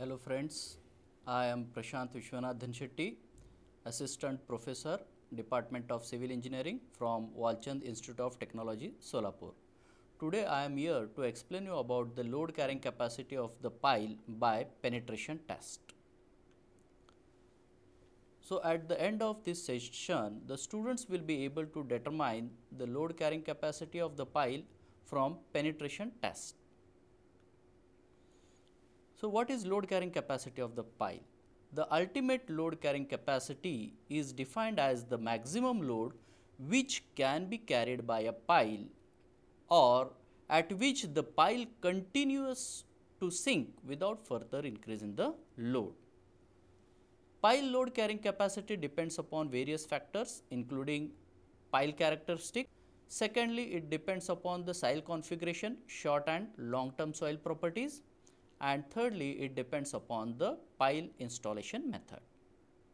Hello friends, I am Prashant Vishwanathan Shetty, Assistant Professor, Department of Civil Engineering from Walchand Institute of Technology, Solapur. Today I am here to explain you about the load carrying capacity of the pile by penetration test. So at the end of this session, the students will be able to determine the load carrying capacity of the pile from penetration test. So what is load carrying capacity of the pile? The ultimate load carrying capacity is defined as the maximum load which can be carried by a pile or at which the pile continues to sink without further increase in the load. Pile load carrying capacity depends upon various factors including pile characteristic. Secondly, it depends upon the soil configuration, short and long term soil properties, and thirdly, it depends upon the pile installation method.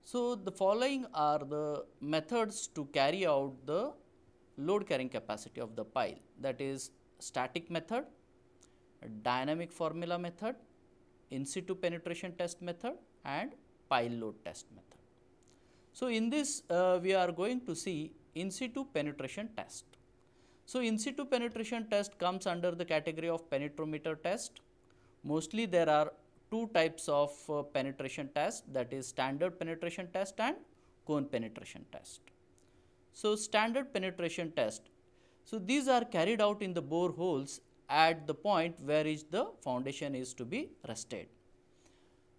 So, the following are the methods to carry out the load carrying capacity of the pile, that is static method, dynamic formula method, in situ penetration test method and pile load test method. So, in this we are going to see in situ penetration test. So, in situ penetration test comes under the category of penetrometer test. Mostly there are two types of penetration test, that is standard penetration test and cone penetration test. So, standard penetration test. So, these are carried out in the bore holes at the point where the foundation is to be rested.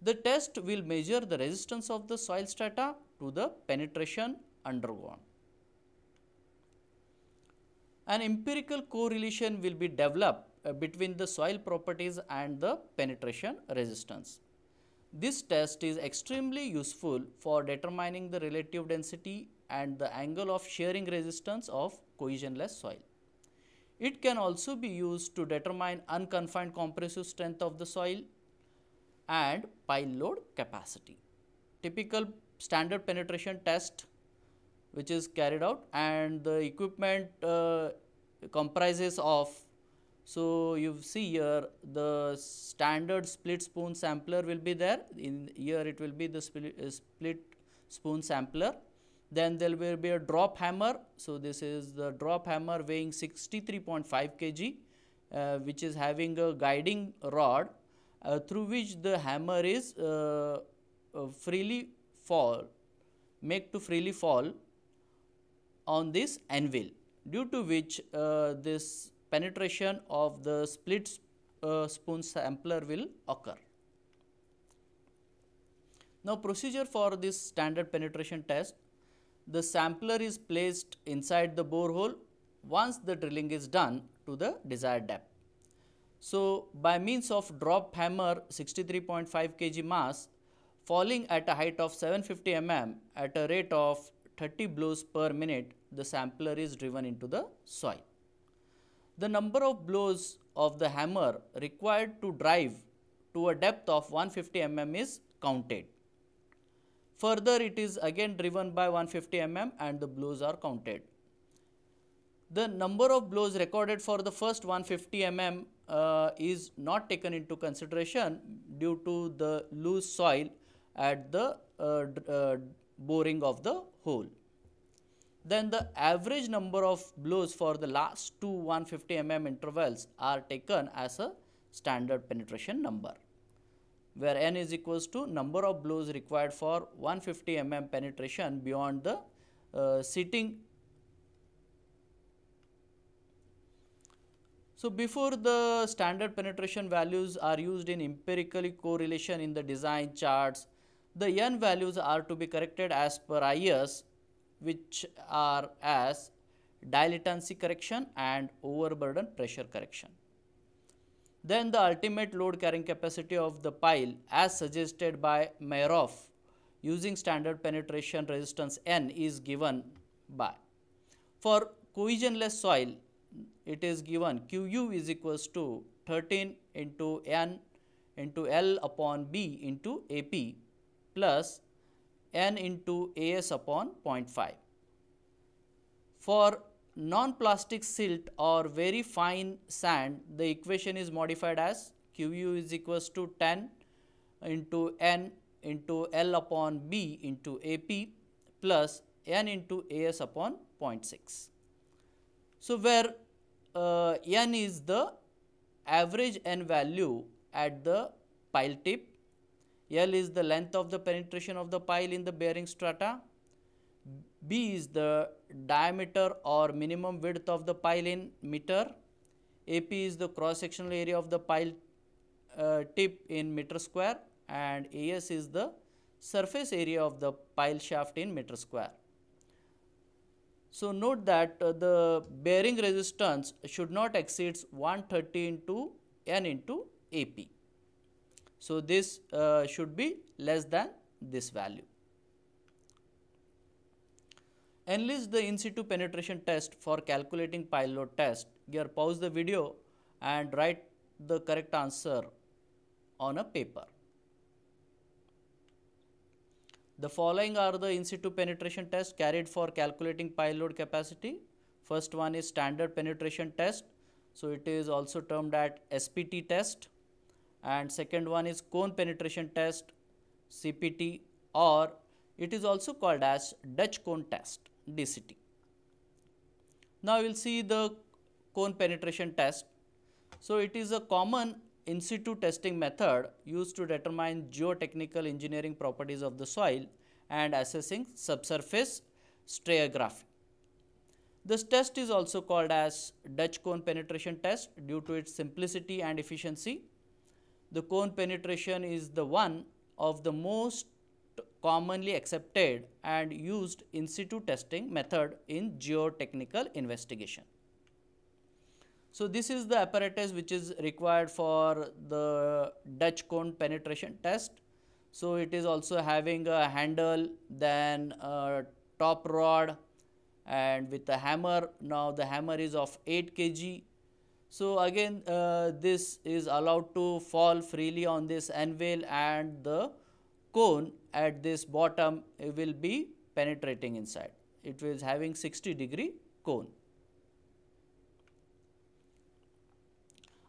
The test will measure the resistance of the soil strata to the penetration undergone. An empirical correlation will be developed between the soil properties and the penetration resistance. This test is extremely useful for determining the relative density and the angle of shearing resistance of cohesionless soil. It can also be used to determine unconfined compressive strength of the soil and pile load capacity. Typical standard penetration test which is carried out, and the equipment comprises of, so you see here the standard split spoon sampler will be there. In here it will be the split spoon sampler. Then there will be a drop hammer. So this is the drop hammer weighing 63.5 kg, which is having a guiding rod through which the hammer is freely fall on this anvil, due to which this penetration of the split spoon sampler will occur. Now, procedure for this standard penetration test: the sampler is placed inside the borehole once the drilling is done to the desired depth. So, by means of drop hammer 63.5 kg mass falling at a height of 750 mm at a rate of 30 blows per minute, the sampler is driven into the soil. The number of blows of the hammer required to drive to a depth of 150 mm is counted. Further, it is again driven by 150 mm and the blows are counted. The number of blows recorded for the first 150 mm is not taken into consideration due to the loose soil at the boring of the hole. Then the average number of blows for the last two 150 mm intervals are taken as a standard penetration number, where n is equals to number of blows required for 150 mm penetration beyond the seating. So, before the standard penetration values are used in empirical correlation in the design charts, the n values are to be corrected as per IS, which are as dilatancy correction and overburden pressure correction. Then the ultimate load carrying capacity of the pile as suggested by Meyerhof using standard penetration resistance N is given by, for cohesionless soil it is given Qu is equals to 13 into N into L upon B into AP plus N into AS upon 0.5. For non-plastic silt or very fine sand, the equation is modified as Qu is equals to 10 into N into L upon B into AP plus N into AS upon 0.6. So, where N is the average N value at the pile tip, L is the length of the penetration of the pile in the bearing strata, B is the diameter or minimum width of the pile in meter, AP is the cross sectional area of the pile tip in meter square, and AS is the surface area of the pile shaft in meter square. So, note that the bearing resistance should not exceed 130 into N into AP. So, this should be less than this value. Enlist the in situ penetration test for calculating pile load test. Here pause the video and write the correct answer on a paper. The following are the in situ penetration tests carried for calculating pile load capacity. First one is standard penetration test. So, it is also termed as SPT test, and second one is cone penetration test, CPT, or it is also called as Dutch cone test, DCT. Now, we will see the cone penetration test. So, it is a common in situ testing method used to determine geotechnical engineering properties of the soil and assessing subsurface stratigraphy. This test is also called as Dutch cone penetration test due to its simplicity and efficiency. The cone penetration is the one of the most commonly accepted and used in situ testing method in geotechnical investigation. So, this is the apparatus which is required for the Dutch cone penetration test. So, it is also having a handle, then a top rod, and with a hammer. Now, the hammer is of 8 kg. So, again this is allowed to fall freely on this anvil, and the cone at this bottom will be penetrating inside. It is having 60-degree cone.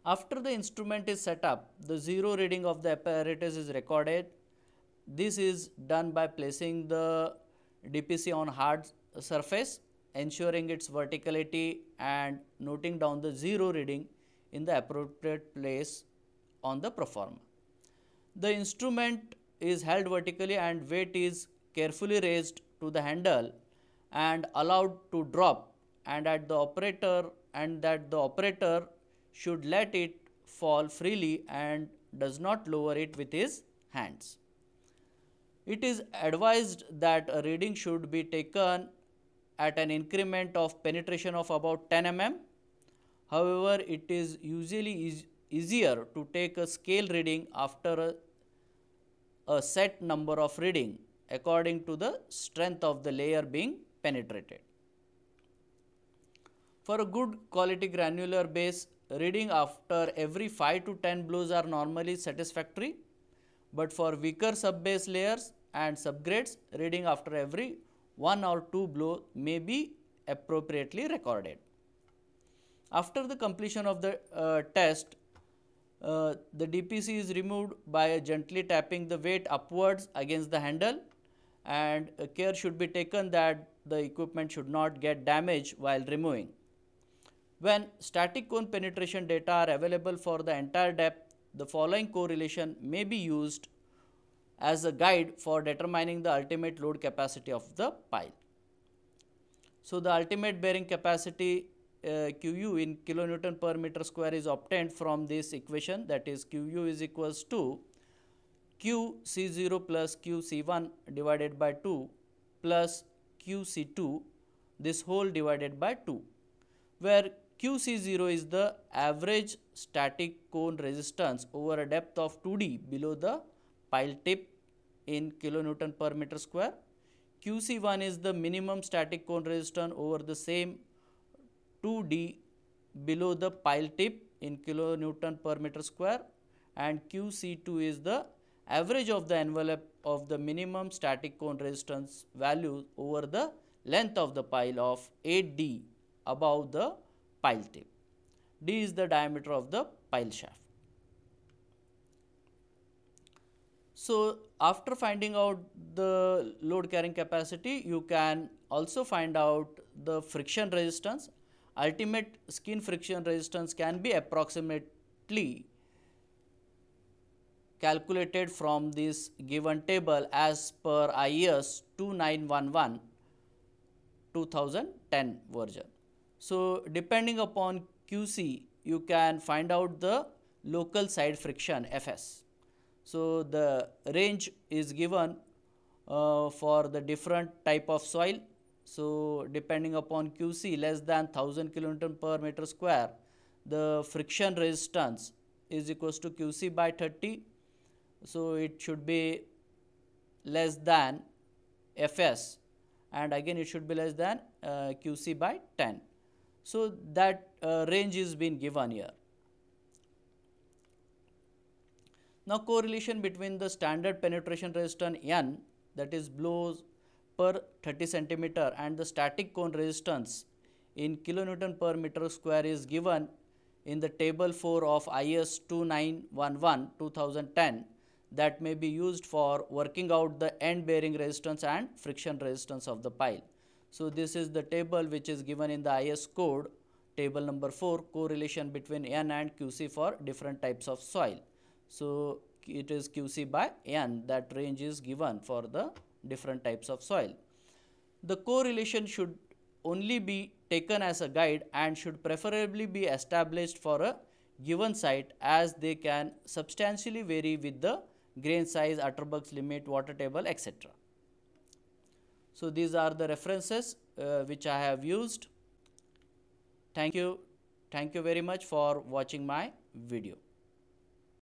After the instrument is set up, the zero reading of the apparatus is recorded. This is done by placing the DPC on hard surface, ensuring its verticality and noting down the zero reading in the appropriate place on the proforma. The instrument is held vertically and weight is carefully raised to the handle and allowed to drop, and that the operator should let it fall freely and does not lower it with his hands. It is advised that a reading should be taken at an increment of penetration of about 10 mm. However, it is usually easier to take a scale reading after a set number of reading according to the strength of the layer being penetrated. For a good quality granular base, reading after every 5 to 10 blows are normally satisfactory, but for weaker sub-base layers and subgrades, reading after every 1 or 2 blows may be appropriately recorded. After the completion of the test, the DPC is removed by gently tapping the weight upwards against the handle, and care should be taken that the equipment should not get damaged while removing. When static cone penetration data are available for the entire depth, the following correlation may be used as a guide for determining the ultimate load capacity of the pile. So, the ultimate bearing capacity QU in kilonewton per meter square is obtained from this equation, that is QU is equals to QC0 plus QC1 divided by 2 plus QC2, this whole divided by 2, where QC0 is the average static cone resistance over a depth of 2D below the pile tip in kilonewton per meter square. QC1 is the minimum static cone resistance over the same 2D below the pile tip in kilonewton per meter square, and QC2 is the average of the envelope of the minimum static cone resistance value over the length of the pile of 8D above the pile tip. D is the diameter of the pile shaft. So after finding out the load carrying capacity, you can also find out the friction resistance. Ultimate skin friction resistance can be approximately calculated from this given table as per IS 2911 2010 version. So depending upon QC, you can find out the local side friction Fs. So the range is given for the different type of soil. So depending upon QC less than 1000 kilonewton per meter square, the friction resistance is equals to QC by 30. So it should be less than Fs, and again it should be less than QC by 10. So that range is being given here. Now correlation between the standard penetration resistance N, that is blows per 30 centimeter, and the static cone resistance in kilonewton per meter square is given in the table 4 of IS 2911 2010, that may be used for working out the end bearing resistance and friction resistance of the pile. So this is the table which is given in the IS code, table number 4, correlation between N and QC for different types of soil. So it is QC by N, that range is given for the different types of soil. The correlation should only be taken as a guide and should preferably be established for a given site, as they can substantially vary with the grain size, Atterbuck's limit, water table, etc. So these are the references which I have used. Thank you very much for watching my video.